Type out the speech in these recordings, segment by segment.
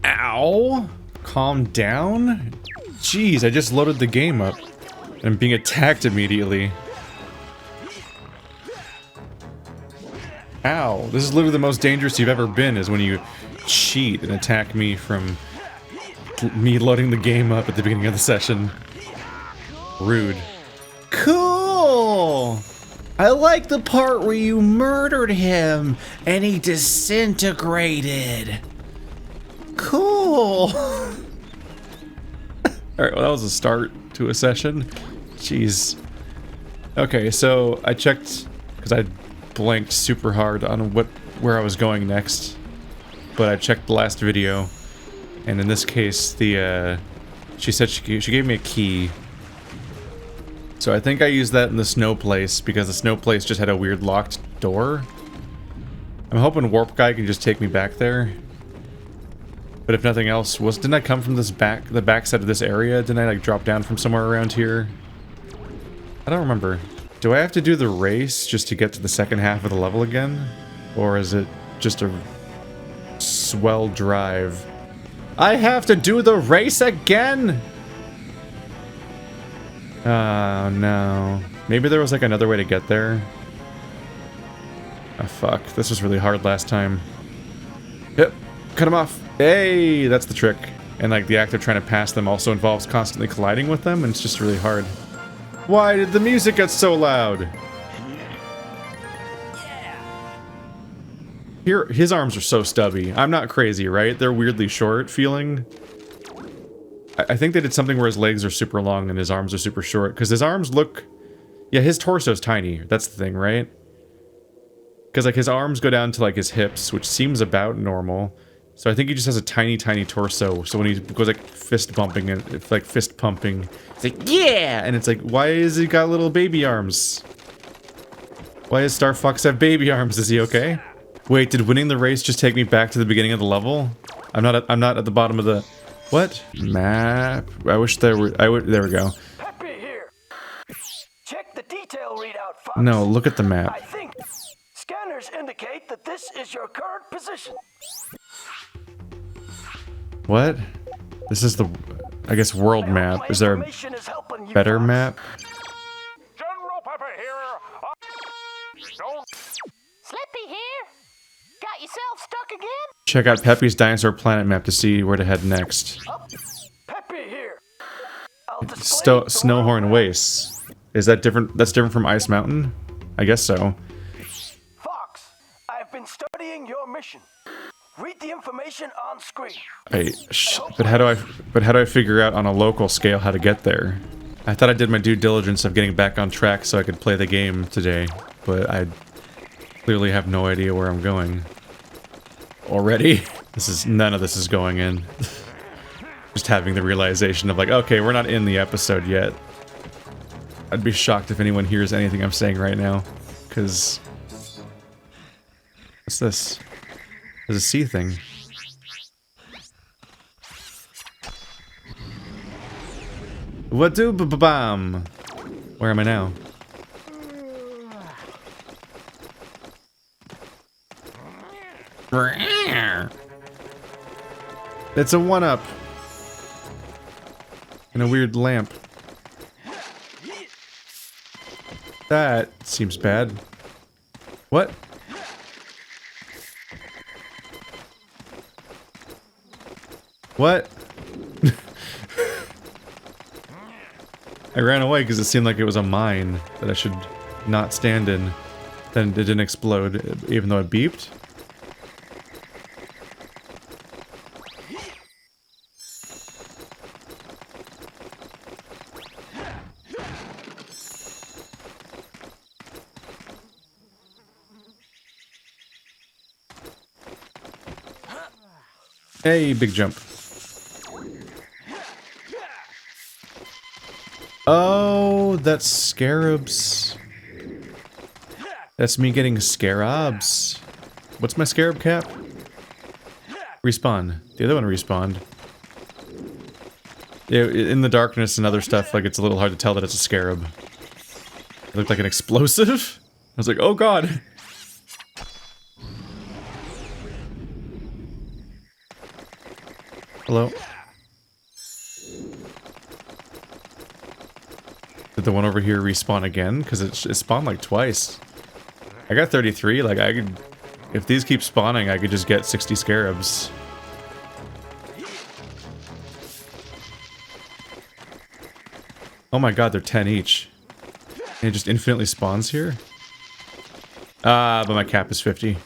Ow! Calm down? Jeez, I just loaded the game up. And I'm being attacked immediately. Ow. This is literally the most dangerous you've ever been, is when you cheat and attack me from me loading the game up at the beginning of the session. Rude. Cool! I like the part where you murdered him and he disintegrated. Cool! Alright, well that was a start to a session. Jeez. Okay, so I checked, because I blanked super hard on where I was going next. But I checked the last video, and in this case, she said she gave me a key. So I think I used that in the snow place, because the snow place just had a weird locked door. I'm hoping Warp Guy can just take me back there. But if nothing else, didn't I come from the back side of this area? Didn't I like drop down from somewhere around here? I don't remember. Do I have to do the race just to get to the second half of the level again? Or is it just a swell drive? I have to do the race again? Oh no. Maybe there was like another way to get there. Oh fuck, this was really hard last time. Yep, cut him off. Hey, that's the trick. And like the act of trying to pass them also involves constantly colliding with them, and it's just really hard. Why did the music get so loud? Here, his arms are so stubby. I'm not crazy, right? They're weirdly short feeling. I think they did something where his legs are super long and his arms are super short, because his arms look... Yeah, his torso's tiny. That's the thing, right? Because like his arms go down to like his hips, which seems about normal. So I think he just has a tiny, tiny torso. So when he goes like fist bumping and it's like fist pumping, it's like, yeah! And it's like, why has he got little baby arms? Why does Star Fox have baby arms? Is he okay? Wait, did winning the race just take me back to the beginning of the level? I'm not at the bottom of the... What? Map? I wish there were... there we go. Peppy here. Check the detail readout, Fox. No, look at the map. I think scanners indicate that this is your current position. What? This is the, I guess, world map. Is there a better map? General Pepper here. Slippy here. Got yourself stuck again? Check out Peppy's Dinosaur Planet map to see where to head next. Peppy here. SnowHorn Wastes. Is that different? That's different from Ice Mountain? I guess so. Fox, I've been studying your mission. Read the information on screen. But how do I figure out on a local scale how to get there? I thought I did my due diligence of getting back on track so I could play the game today, but I clearly have no idea where I'm going. Already? None of this is going in. Just having the realization of like, okay, we're not in the episode yet. I'd be shocked if anyone hears anything I'm saying right now, because... What's this? There's a sea thing. What do bam? Where am I now? It's a one-up. And a weird lamp. That seems bad. What? What? I ran away because it seemed like it was a mine that I should not stand in. Then it didn't explode, even though it beeped. Hey, big jump. Oh, that's scarabs. That's me getting scarabs. What's my scarab cap? Respawn. The other one respawned. Yeah, in the darkness and other stuff, like it's a little hard to tell that it's a scarab. It looked like an explosive. I was like, oh god. Hello. Did the one over here respawn again? Because it spawned like twice. I got 33. Like, I could... If these keep spawning, I could just get 60 scarabs. Oh my god, they're 10 each. And it just infinitely spawns here? Ah, but my cap is 50.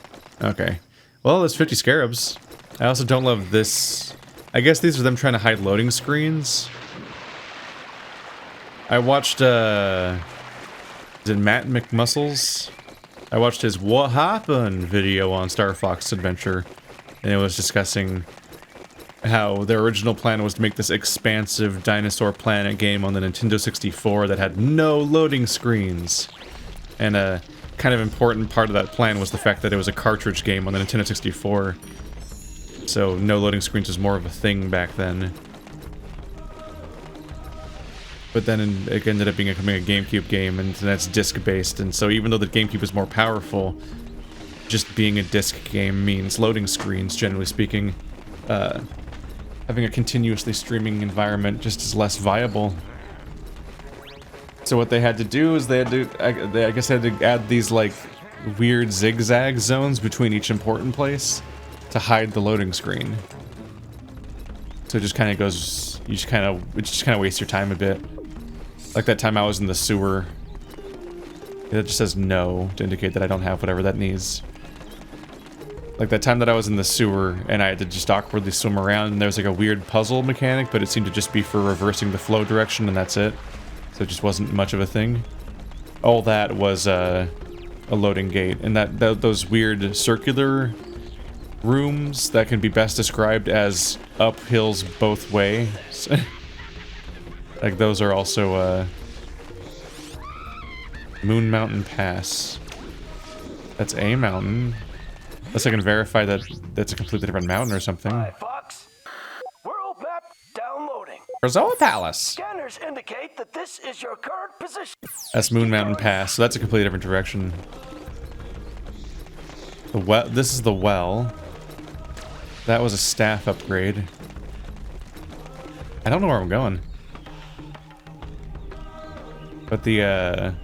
Okay. Well, there's 50 scarabs. I also don't love this... I guess these are them trying to hide loading screens. I watched, is it Matt McMuscles? I watched his What Happened video on Star Fox Adventure, and it was discussing how their original plan was to make this expansive Dinosaur Planet game on the Nintendo 64 that had no loading screens. And a kind of important part of that plan was the fact that it was a cartridge game on the Nintendo 64. So no loading screens was more of a thing back then. But then it ended up becoming a GameCube game, and that's disc-based, and so even though the GameCube is more powerful, just being a disc game means loading screens, generally speaking. Having a continuously streaming environment just is less viable. So what they had to do is they had to, I guess they had to add these, like, weird zigzag zones between each important place to hide the loading screen. So it just kind of goes, it just kind of wastes your time a bit. Like that time I was in the sewer. It just says no to indicate that I don't have whatever that needs. Like that time that I was in the sewer and I had to just awkwardly swim around and there was like a weird puzzle mechanic, but it seemed to just be for reversing the flow direction and that's it. So it just wasn't much of a thing. All that was a loading gate, and those weird circular rooms that can be best described as uphills both ways. Like those are also Moon Mountain Pass. That's a mountain. Unless I can verify that that's a completely different mountain or something. Hi, Fox. World map downloading. Rizzoa Palace. Scanners indicate that this is your current position. That's Moon Mountain Pass, so that's a completely different direction. The well. This is the well. That was a staff upgrade. I don't know where I'm going. But the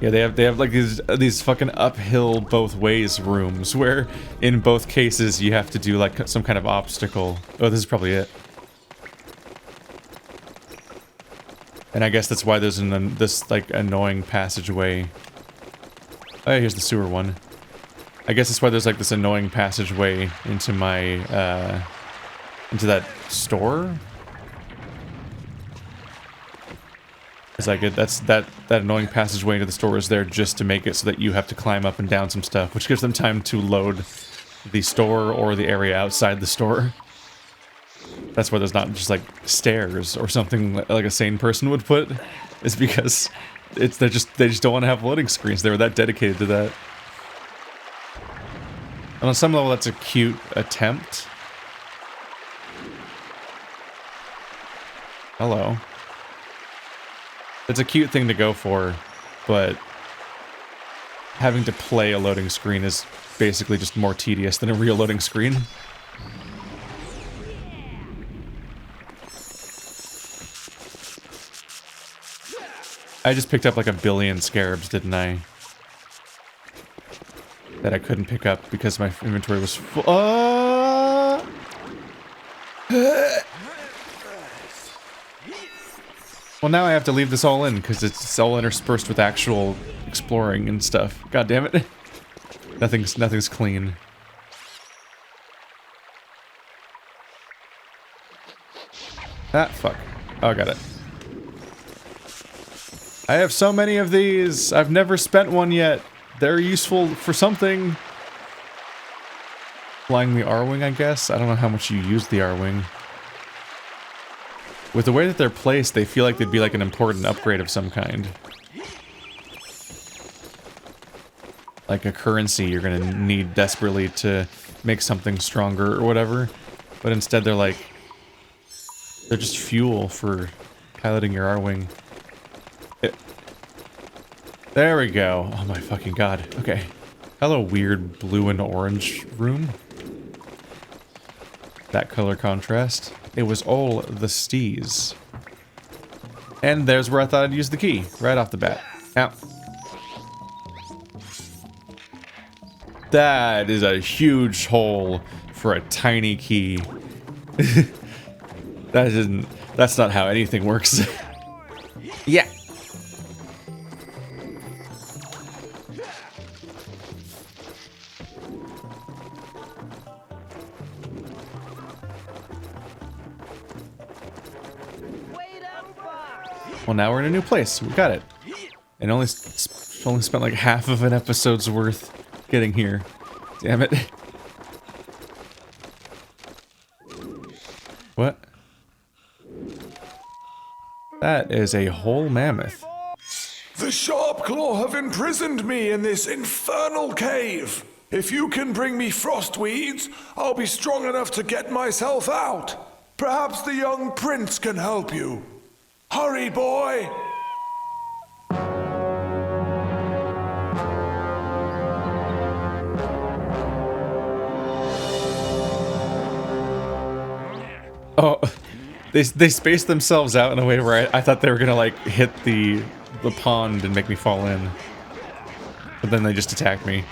yeah, they have like these fucking uphill both ways rooms where in both cases you have to do like some kind of obstacle. Oh, this is probably it. And I guess that's why there's this like annoying passageway. Oh, here's the sewer one. I guess that's why there's like this annoying passageway into my into that store. It's like that annoying passageway into the store is there just to make it so that you have to climb up and down some stuff, which gives them time to load the store or the area outside the store. That's why there's not just like stairs or something like a sane person would put. Is because they just don't want to have loading screens. They were that dedicated to that. And on some level, that's a cute attempt. Hello. It's a cute thing to go for, but having to play a loading screen is basically just more tedious than a real loading screen. I just picked up like 1 billion scarabs, didn't I? That I couldn't pick up because my inventory was full. Well, now I have to leave this all in because it's all interspersed with actual exploring and stuff. God damn it. Nothing's clean. Ah, fuck. Oh, I got it. I have so many of these. I've never spent one yet. They're useful for something. Flying the R-Wing, I guess? I don't know how much you use the R-Wing. With the way that they're placed, they feel like they'd be like an important upgrade of some kind. Like a currency you're gonna need desperately to make something stronger or whatever. But instead they're like... they're just fuel for piloting your R-Wing. There we go. Oh my fucking god. Okay. Hello, weird blue and orange room. that color contrast. It was all the stees. And there's where I thought I'd use the key, right off the bat. Ow. That is a huge hole for a tiny key. That's not how anything works. Yeah. Well, now we're in a new place. We got it. And only spent like half of an episode's worth getting here. Damn it. What? That is a whole mammoth. The Sharp Claw have imprisoned me in this infernal cave. If you can bring me frostweeds, I'll be strong enough to get myself out. Perhaps the young prince can help you. Hurry, boy! Oh, they spaced themselves out in a way where I thought they were gonna like hit the pond and make me fall in, but then they just attacked me.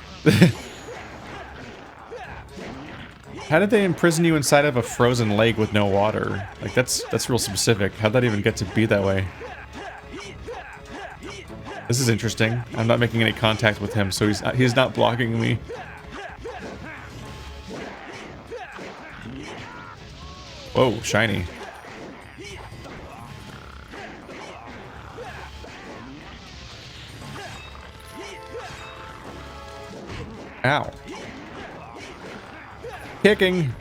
How did they imprison you inside of a frozen lake with no water? Like that's real specific. How'd that even get to be that way? This is interesting. I'm not making any contact with him, so he's not blocking me. Whoa, shiny. Ow. Kicking.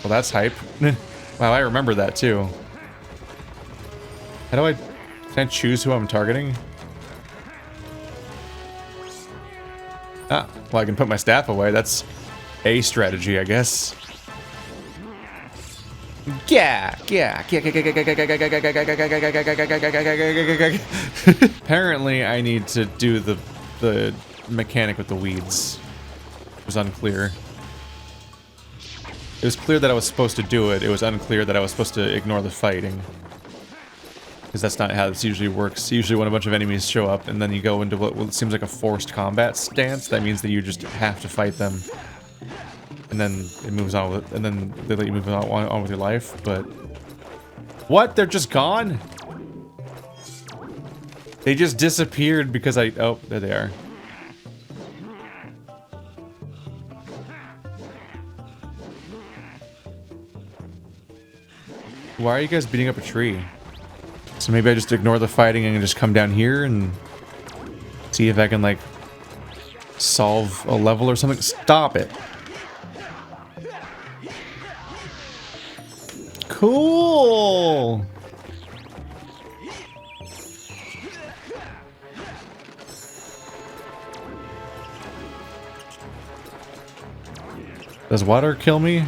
Well, that's hype. Wow, I remember that too. How do can I choose who I'm targeting? Ah, well, I can put my staff away. That's a strategy, I guess. Yeah. Apparently, I need to do the mechanic with the weeds. It was unclear. It was clear that I was supposed to do it. It was unclear that I was supposed to ignore the fighting. Because that's not how this usually works. Usually when a bunch of enemies show up and then you go into what seems like a forced combat stance, that means that you just have to fight them. And then it moves on with it, and then they let you move on with your life, but... What? They're just gone? They just disappeared because oh, there they are. Why are you guys beating up a tree? So maybe I just ignore the fighting and just come down here and see if I can, like, solve a level or something. Stop it. Cool. Does water kill me?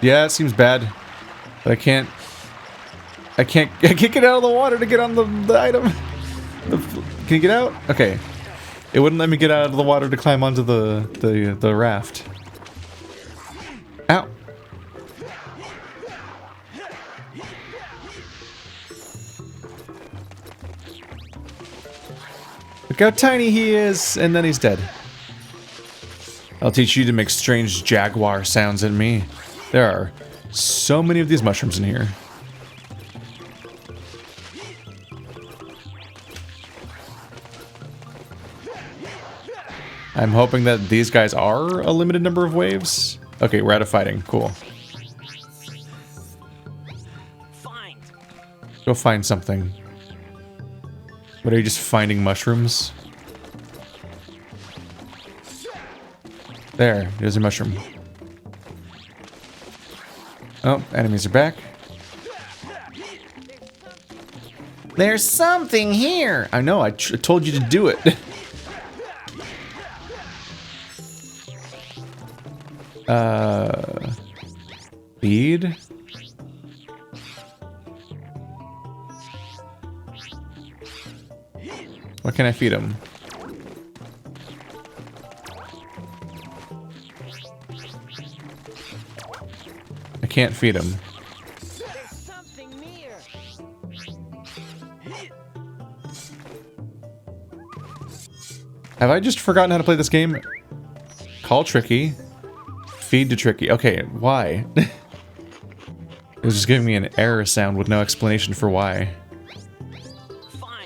Yeah, it seems bad. But I can't get out of the water to get on the item. Can you get out? Okay. It wouldn't let me get out of the water to climb onto the raft. Ow. Look how tiny he is, and then he's dead. I'll teach you to make strange jaguar sounds at me. There are so many of these mushrooms in here. I'm hoping that these guys are a limited number of waves. Okay, we're out of fighting. Cool. Go find something. What, are you just finding mushrooms? There, there's a mushroom. Oh, enemies are back. There's something here! I know, I told you to do it. Bead? Why can't I feed him? I can't feed him. Have I just forgotten how to play this game? Call Tricky. Feed to Tricky. Okay, why? It was just giving me an error sound with no explanation for why.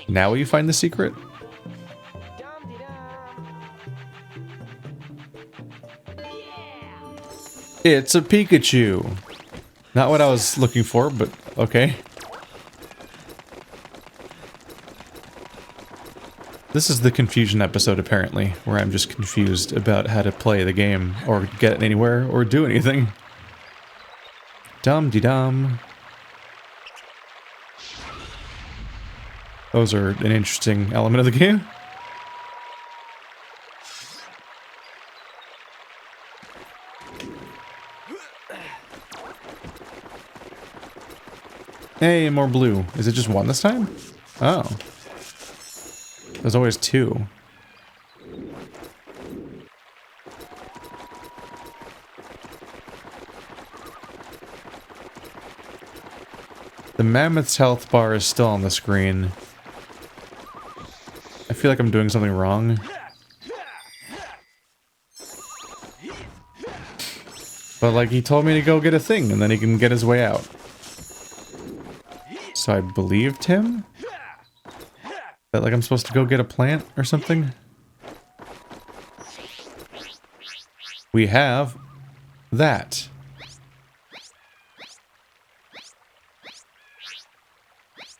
Now will you find the secret? It's a Pikachu! Not what I was looking for, but okay. This is the confusion episode, apparently, where I'm just confused about how to play the game, or get anywhere, or do anything. Dum-de-dum. Those are an interesting element of the game. Hey, more blue. Is it just one this time? Oh. There's always two. The mammoth's health bar is still on the screen. I feel like I'm doing something wrong. But like, he told me to go get a thing and then he can get his way out. So I believed him? That like I'm supposed to go get a plant or something? We have that.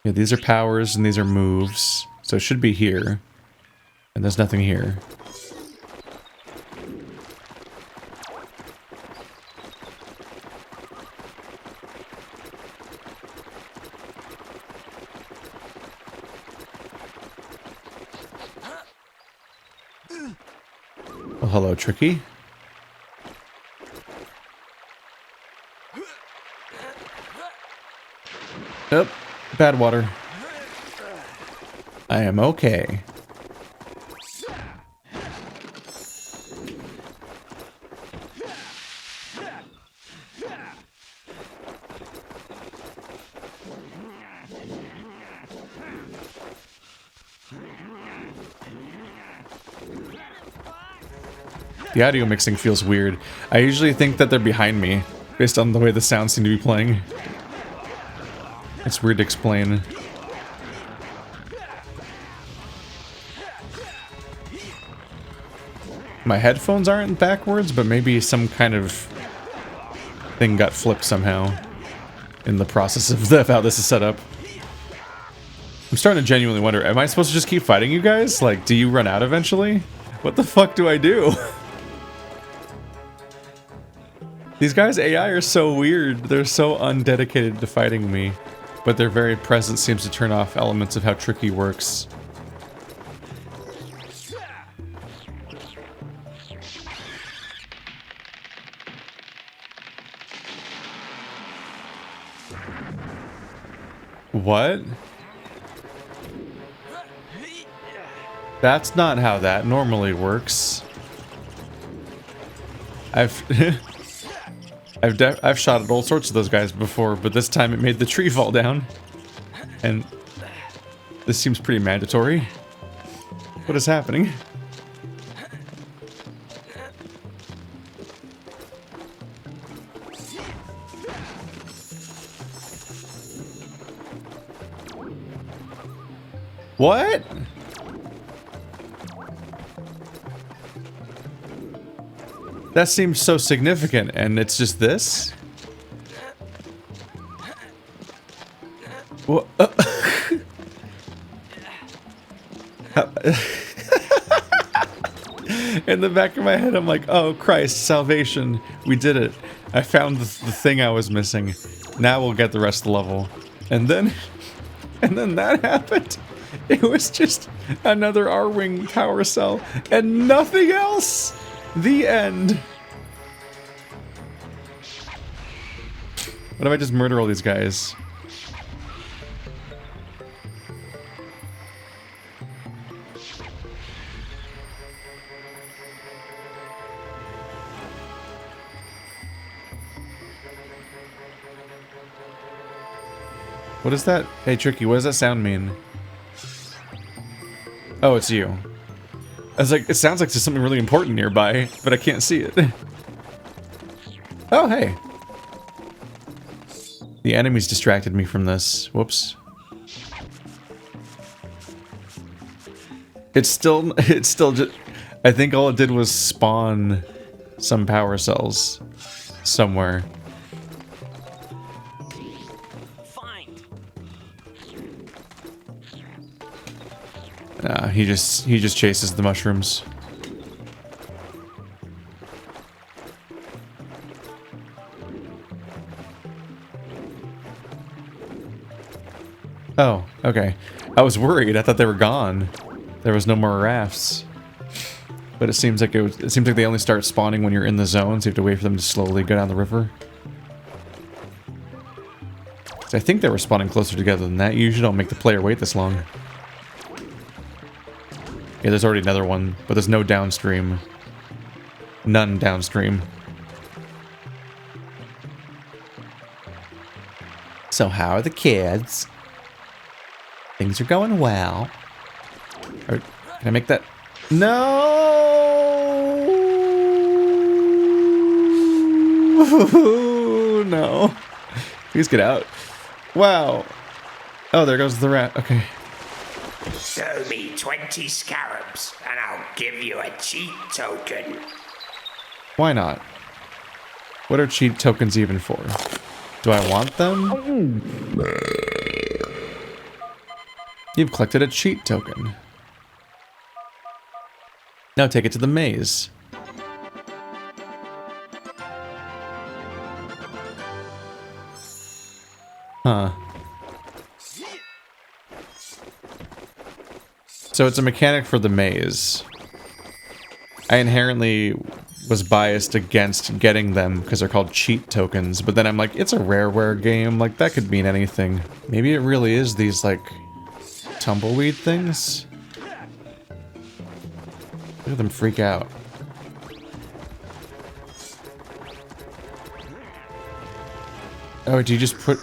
Yeah, these are powers and these are moves. So it should be here. And there's nothing here. Well, hello, Tricky. Oh, bad water. I am okay. The audio mixing feels weird. I usually think that they're behind me, based on the way the sounds seem to be playing. It's weird to explain. My headphones aren't backwards, but maybe some kind of thing got flipped somehow in the process of how this is set up. I'm starting to genuinely wonder, am I supposed to just keep fighting you guys? Like, do you run out eventually? What the fuck do I do? These guys' AI are so weird. They're so undedicated to fighting me. But their very presence seems to turn off elements of how Tricky works. What? That's not how that normally works. I've shot at all sorts of those guys before, but this time it made the tree fall down. And this seems pretty mandatory. What is happening? What? That seems so significant, and it's just this? What? In the back of my head, I'm like, oh Christ, salvation. We did it. I found the thing I was missing. Now we'll get the rest of the level. And then that happened. It was just another R-Wing power cell and nothing else. The end. What if I just murder all these guys? What is that? Hey, Tricky, what does that sound mean? Oh, it's you. I was like, it sounds like there's something really important nearby, but I can't see it. Oh, hey. The enemies distracted me from this. Whoops. It's still just... I think all it did was spawn some power cells somewhere. He just chases the mushrooms. Oh, okay. I was worried. I thought they were gone. There was no more rafts. But it seems like it seems like they only start spawning when you're in the zone, so you have to wait for them to slowly go down the river. So I think they were spawning closer together than that. You usually don't make the player wait this long. Yeah, there's already another one, but there's no downstream. None downstream. So how are the kids? Things are going well. Can I make that? No! No. Please get out. Wow. Oh, there goes the rat. Okay. Show me 20 scarabs, and I'll give you a cheat token. Why not? What are cheat tokens even for? Do I want them? You've collected a cheat token. Now take it to the maze. Huh. So it's a mechanic for the maze. I inherently was biased against getting them because they're called cheat tokens, but then I'm like, it's a rareware game, like that could mean anything. Maybe it really is these like tumbleweed things? Look at them freak out. Oh, do you just put...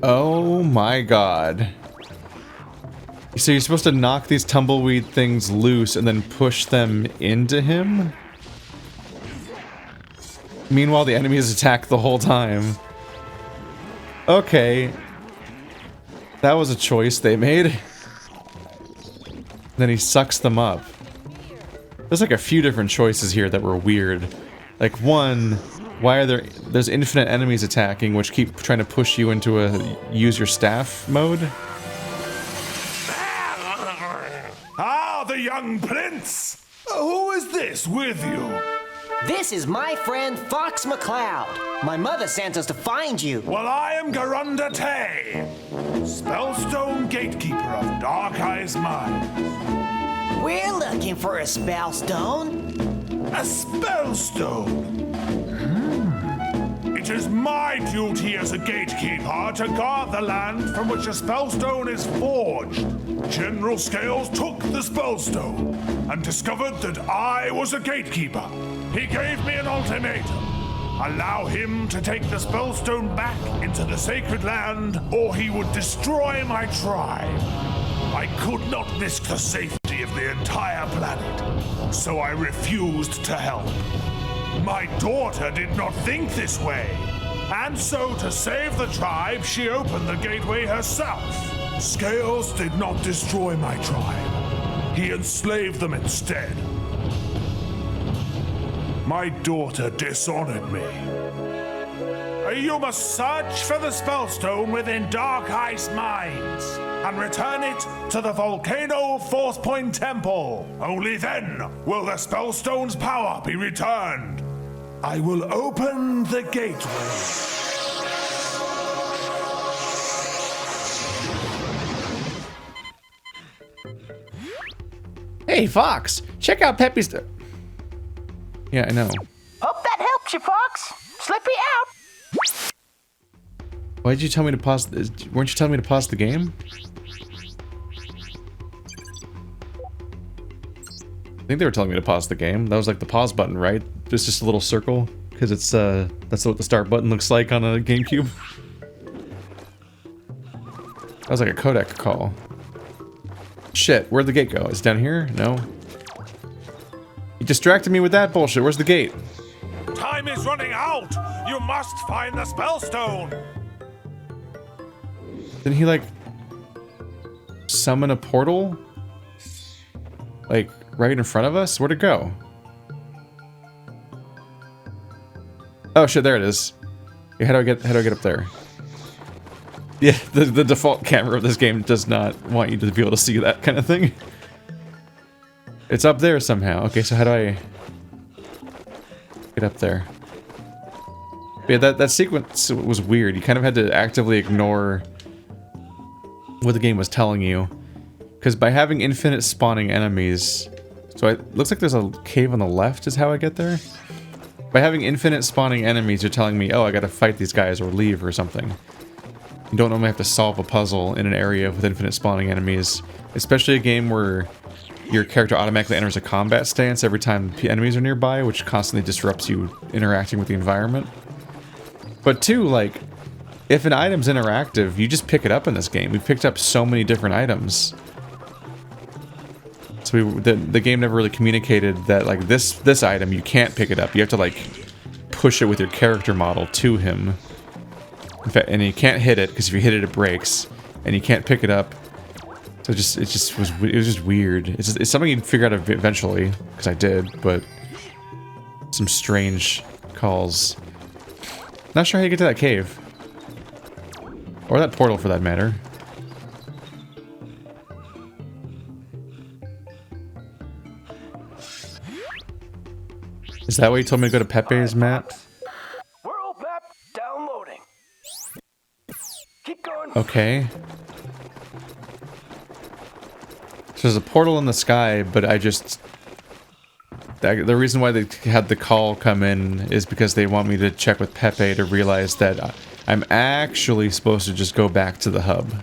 Oh my god. So you're supposed to knock these tumbleweed things loose and then push them into him? Meanwhile, the enemies attack the whole time. Okay. That was a choice they made. Then he sucks them up. There's like a few different choices here that were weird. Like one, why are there's infinite enemies attacking which keep trying to push you into a use your staff mode? Ah, the young prince! Who is this with you? This is my friend Fox McCloud. My mother sent us to find you. Well, I am Garunda Tay, Spellstone Gatekeeper of Dark Eye's Mine. We're looking for a spellstone. A spellstone? It is my duty as a gatekeeper to guard the land from which a spellstone is forged. General Scales took the spellstone and discovered that I was a gatekeeper. He gave me an ultimatum. Allow him to take the spellstone back into the sacred land, or he would destroy my tribe. I could not risk the safety of the entire planet, so I refused to help. My daughter did not think this way, and so to save the tribe, she opened the gateway herself. Scales did not destroy my tribe. He enslaved them instead. My daughter dishonored me. You must search for the spellstone within Dark Ice Mines and return it to the Volcano Force Point Temple. Only then will the spellstone's power be returned. I will open the gateway. Hey, Fox! Check out Peppy's... Yeah, I know. Hope that helps you, Fox. Slippy out. Why did you tell me to pause... Weren't you telling me to pause the game? I think they were telling me to pause the game. That was like the pause button, right? It's just a little circle. because it's that's what the start button looks like on a GameCube. That was like a codec call. Shit, where'd the gate go? Is it down here? No. You distracted me with that bullshit. Where's the gate? Time is running out. You must find the spellstone. Didn't he like summon a portal? Like right in front of us? Where'd it go? Oh shit, there it is. Okay, how do I get up there? Yeah, the default camera of this game does not want you to be able to see that kind of thing. It's up there somehow. Okay, so how do I get up there? Yeah, that sequence was weird. You kind of had to actively ignore what the game was telling you. Because by having infinite spawning enemies... So it looks like there's a cave on the left is how I get there. By having infinite spawning enemies, you're telling me, oh, I gotta fight these guys or leave or something. You don't normally have to solve a puzzle in an area with infinite spawning enemies. Especially a game where your character automatically enters a combat stance every time enemies are nearby, which constantly disrupts you interacting with the environment. But two, like, if an item's interactive, you just pick it up in this game. We picked up so many different items. So the game never really communicated that, like, this item, you can't pick it up. You have to, like, push it with your character model to him. In fact, and you can't hit it, because if you hit it, it breaks. And you can't pick it up. So it was just weird. It's something you'd figure out eventually, because I did, but some strange calls. Not sure how you get to that cave. Or that portal, for that matter. Is that why you told me to go to Pepe's map? World map downloading. Keep going. Okay. So there's a portal in the sky, but I just... The reason why they had the call come in is because they want me to check with Pepe to realize that I'm actually supposed to just go back to the hub.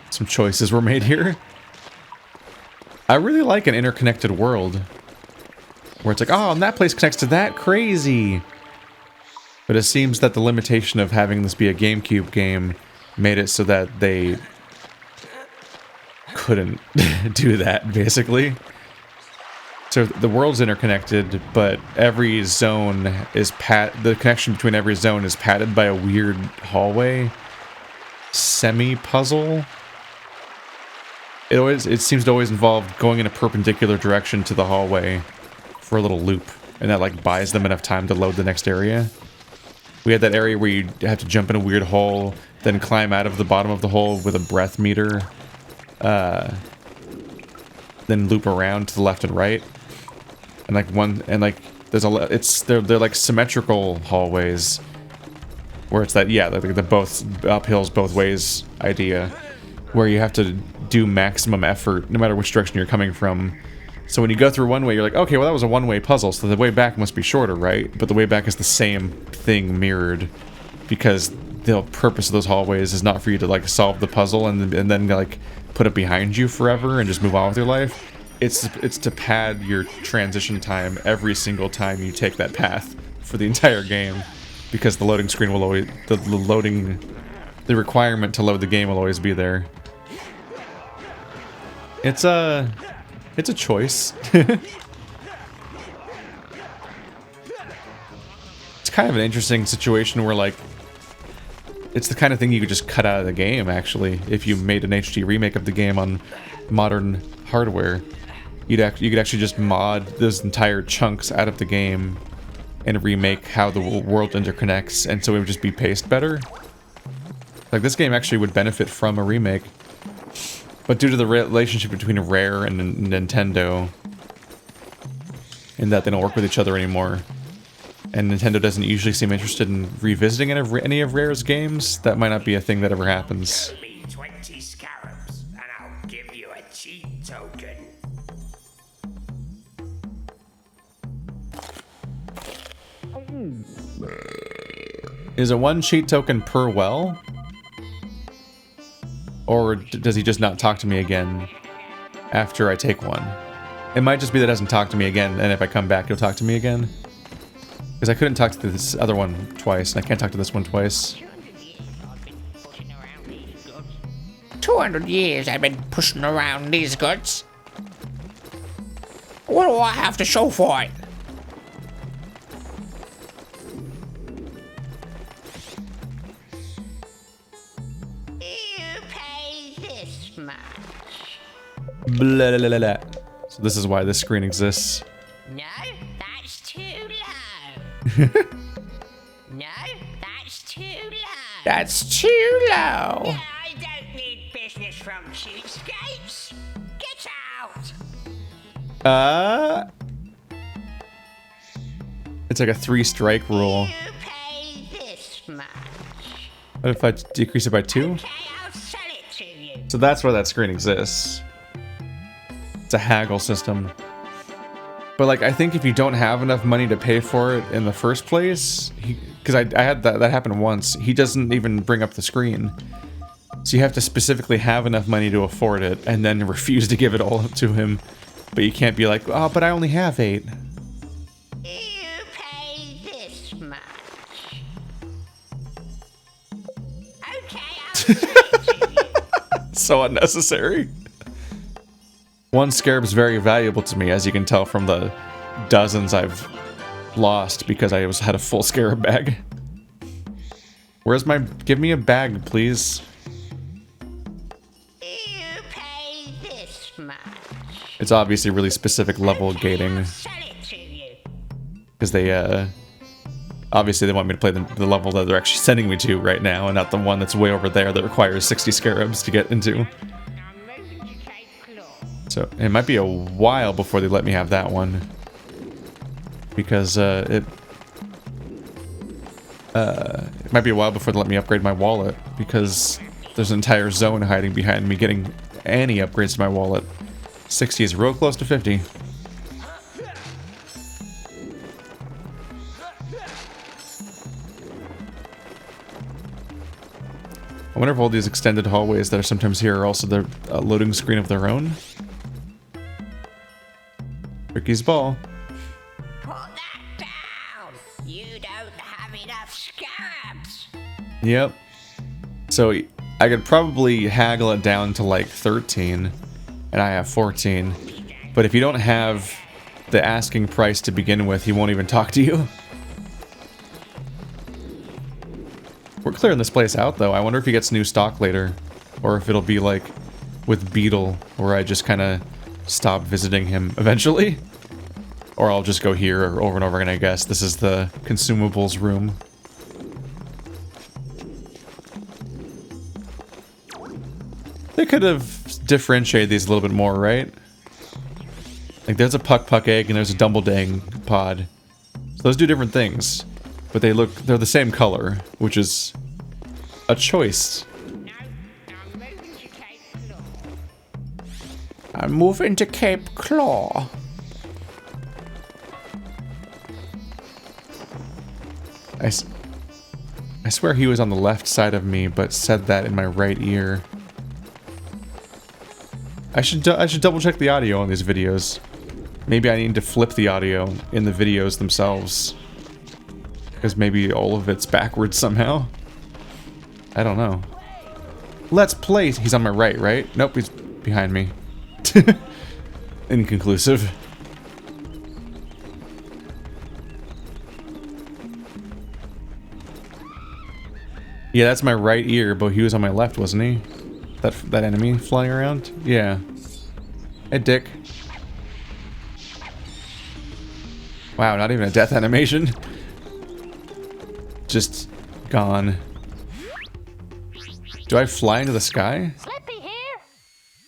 Some choices were made here. I really like an interconnected world. Where it's like, oh, and that place connects to that, crazy! But it seems that the limitation of having this be a GameCube game made it so that they couldn't do that, basically. So the world's interconnected, but every zone is the connection between every zone is padded by a weird hallway. Semi-puzzle. It seems to always involve going in a perpendicular direction to the hallway for a little loop, and that like buys them enough time to load the next area. We had that area where you have to jump in a weird hole, then climb out of the bottom of the hole with a breath meter, then loop around to the left and right, and they're like symmetrical hallways, where it's that the both uphills both ways idea, where you have to do maximum effort no matter which direction you're coming from. So when you go through one way, you're like, okay, well that was a one-way puzzle, so the way back must be shorter, right? But the way back is the same thing mirrored, because the purpose of those hallways is not for you to like solve the puzzle and then like put it behind you forever and just move on with your life. It's to pad your transition time every single time you take that path for the entire game, because the loading screen will always the requirement to load the game will always be there. It's a choice. It's kind of an interesting situation where, like, it's the kind of thing you could just cut out of the game, actually, if you made an HD remake of the game on modern hardware. You could actually just mod those entire chunks out of the game and remake how the world interconnects, and so it would just be paced better. Like, this game actually would benefit from a remake. But due to the relationship between Rare and Nintendo, in that they don't work with each other anymore, and Nintendo doesn't usually seem interested in revisiting any of Rare's games, that might not be a thing that ever happens. Show me 20 scarabs, and I'll give you a cheat token. Is it 1 cheat token per well? Or does he just not talk to me again after I take one? It might just be that he doesn't talk to me again, and if I come back, he'll talk to me again. Because I couldn't talk to this other one twice, and I can't talk to this one twice. 200 years I've been pushing around these goods. What do I have to show for it? You pay this much. Blah, blah, blah, blah. So this is why this screen exists. No, that's too low. No, that's too low. That's too low. I don't need business from cheapskates. Get out. It's like a 3-strike rule. You pay this much. What if I decrease it by 2? Okay, I'll sell it to you. So that's where that screen exists. It's a haggle system. But like, I think if you don't have enough money to pay for it in the first place, because I had that happen once, he doesn't even bring up the screen. So you have to specifically have enough money to afford it, and then refuse to give it all up to him. But you can't be like, oh, but I only have 8. You pay this much. Okay, I'll sell it to you. So unnecessary. 1 scarab's very valuable to me, as you can tell from the dozens I've lost because I had a full scarab bag. Where's my... Give me a bag, please. You pay this much. It's obviously really specific level gating. I'll sell it to you. Because they, obviously they want me to play the level that they're actually sending me to right now, and not the one that's way over there that requires 60 scarabs to get into. I'm moving to Cape Claw. So, it might be a while before they let me have that one. Because, it might be a while before they let me upgrade my wallet, because there's an entire zone hiding behind me getting any upgrades to my wallet. 60 is real close to 50. I wonder if all these extended hallways that are sometimes here are also the loading screen of their own. Ricky's ball. Put that down. You don't have enough scarabs. Yep. So I could probably haggle it down to like 13, and I have 14. But if you don't have the asking price to begin with, he won't even talk to you. We're clearing this place out, though. I wonder if he gets new stock later, or if it'll be like with Beetle, where I just kind of stop visiting him eventually. Or I'll just go here over and over again, I guess. This is the consumables room. They could have differentiated these a little bit more, right? Like, there's a Puck egg and there's a Dumbledang pod. So those do different things. But they're the same color, which is a choice. No, I'm moving to Cape Claw. I'm moving to Cape Claw. I swear he was on the left side of me, but said that in my right ear. I should double check the audio on these videos. Maybe I need to flip the audio in the videos themselves. Because maybe all of it's backwards somehow. I don't know. Let's play. He's on my right? Nope, he's behind me. Inconclusive. Yeah, that's my right ear, but he was on my left, wasn't he? That enemy flying around? Yeah. Hey, Dick. Wow, not even a death animation. Just gone. Do I fly into the sky? Slippy here.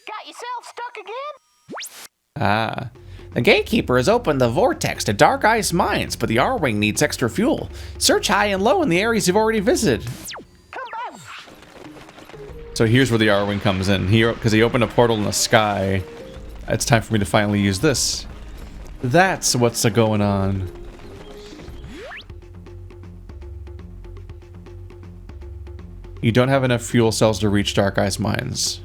Got yourself stuck again? Ah. The gatekeeper has opened the vortex to Dark Ice Mines, but the R-Wing needs extra fuel. Search high and low in the areas you've already visited. Come back. So here's where the R-Wing comes in. Because he opened a portal in the sky. It's time for me to finally use this. That's what's going on. You don't have enough fuel cells to reach Dark Ice Mines.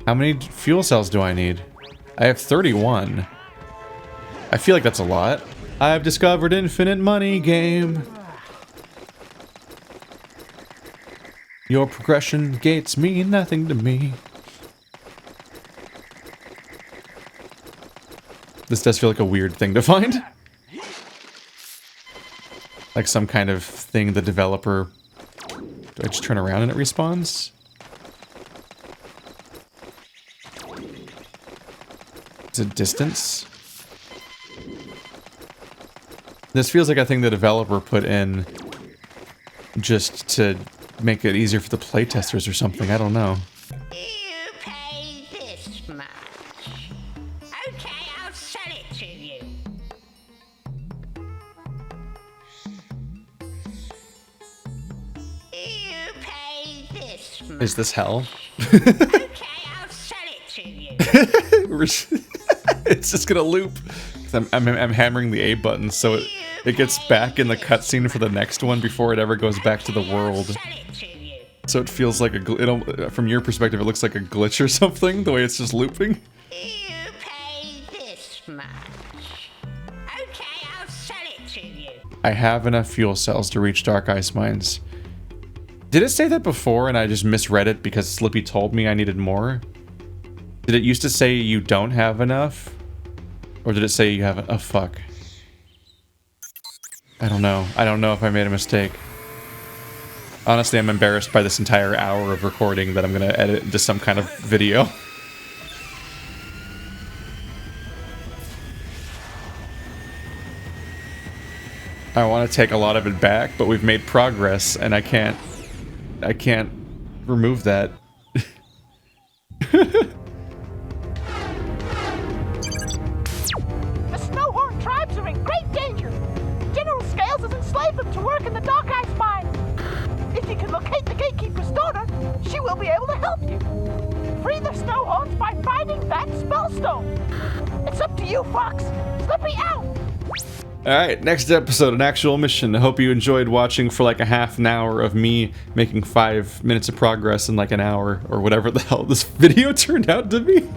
How many fuel cells do I need? I have 31. I feel like that's a lot. I've discovered infinite money game. Your progression gates mean nothing to me. This does feel like a weird thing to find. Like some kind of thing the developer... Do I just turn around and it respawns? Is it distance? This feels like a thing the developer put in just to make it easier for the playtesters or something. I don't know. You pay this much. Okay, I'll sell it to you. You pay this much. Is this hell? Okay, I'll sell it to you. It's just gonna loop. I'm hammering the A button so it gets back in the cutscene for the next one before it ever goes back to the world. Sell it to you. So it feels like from your perspective, it looks like a glitch or something, the way it's just looping. You pay this much. Okay, I'll sell it to you. I have enough fuel cells to reach Dark Ice Mines. Did it say that before and I just misread it because Slippy told me I needed more? Did it used to say you don't have enough? Or did it say you have a fuck? I don't know. I don't know if I made a mistake. Honestly, I'm embarrassed by this entire hour of recording that I'm gonna edit into some kind of video. I want to take a lot of it back, but we've made progress, and I can't remove that. The SnowHorn tribes are in great danger. General Scales has enslaved them to work in the Dark Ice Mine. If you can locate the gatekeeper's daughter, she will be able to help you. Free the SnowHorns by finding that spellstone. It's up to you, Fox. Slippy out. Alright, next episode, an actual mission. I hope you enjoyed watching for like a half an hour of me making 5 minutes of progress in like an hour, or whatever the hell this video turned out to be.